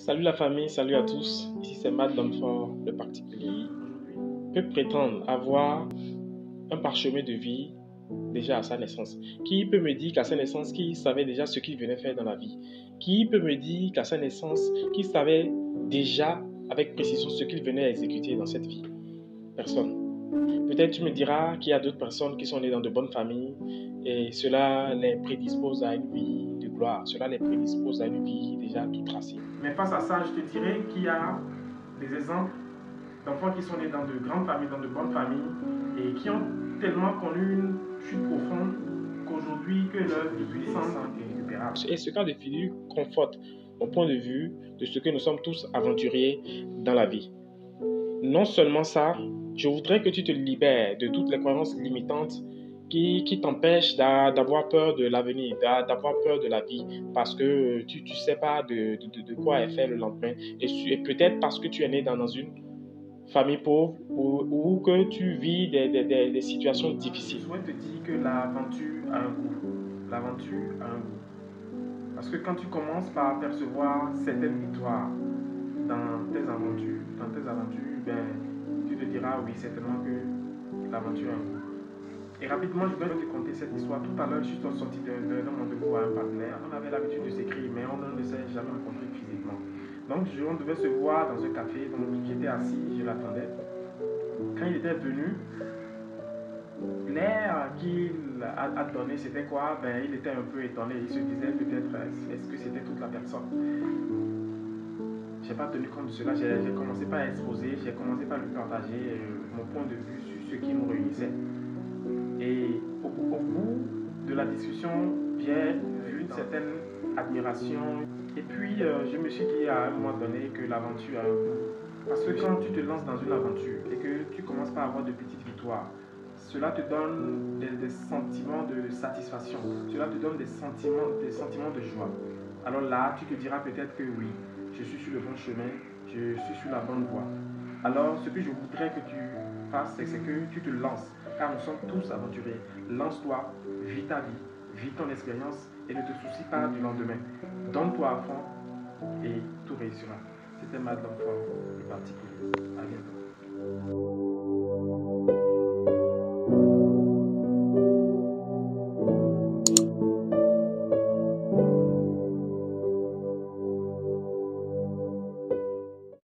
Salut la famille, salut à tous. Ici c'est Matt Danfort, le particulier. Peut prétendre avoir un parchemin de vie déjà à sa naissance? Qui peut me dire qu'à sa naissance, qu'il savait déjà ce qu'il venait faire dans la vie? Qui peut me dire qu'à sa naissance, qu'il savait déjà avec précision ce qu'il venait à exécuter dans cette vie? Personne. Peut-être tu me diras qu'il y a d'autres personnes qui sont nées dans de bonnes familles et cela les prédispose à une vie de gloire, cela les prédispose à une vie déjà tout tracée. Mais face à ça, je te dirais qu'il y a des exemples d'enfants qui sont nés dans de grandes familles, dans de bonnes familles, et qui ont tellement connu une chute profonde qu'aujourd'hui que leur vie semble irrécupérable. Et ce cas de figure conforte mon point de vue de ce que nous sommes tous aventuriers dans la vie. Non seulement ça, je voudrais que tu te libères de toutes les croyances limitantes qui t'empêchent d'avoir peur de l'avenir, d'avoir peur de la vie, parce que tu ne sais pas de quoi est fait le lendemain. Et peut-être parce que tu es né dans une famille pauvre ou que tu vis des situations difficiles. Je souhaite te dire que l'aventure a un goût. L'aventure a un goût. Parce que quand tu commences par percevoir certaines victoires dans tes aventures, ben, tu te diras oui, certainement que l'aventure a un goût. Et rapidement, je vais te conter cette histoire. Tout à l'heure, je suis sorti de mon rendez-vous à un partenaire. On avait l'habitude de s'écrire, mais on ne s'est jamais rencontré physiquement. Donc, on devait se voir dans un café. Donc, j'étais assis, je l'attendais. Quand il était venu, l'air qu'il a donné, c'était quoi? Ben, il était un peu étonné. Il se disait peut-être, est-ce que c'était toute la personne? Je n'ai pas tenu compte de cela. J'ai commencé par exposer, j'ai commencé par lui partager mon point de vue sur ce qui nous réunissait. Et au bout de la discussion, j'ai vu une certaine admiration. Et puis, je me suis dit à un moment donné que l'aventure a un goût. Parce que quand tu te lances dans une aventure et que tu commences par avoir de petites victoires, cela te donne des sentiments de satisfaction. Cela te donne des sentiments de joie. Alors là, tu te diras peut-être que oui, je suis sur le bon chemin, je suis sur la bonne voie. Alors, ce que je voudrais que tu fasses, c'est que tu te lances, car nous sommes tous aventuriers. Lance-toi, vis ta vie, vis ton expérience et ne te soucie pas du lendemain. Donne-toi à fond et tout réussira. C'était Matt Danfort, le particulier. À bientôt.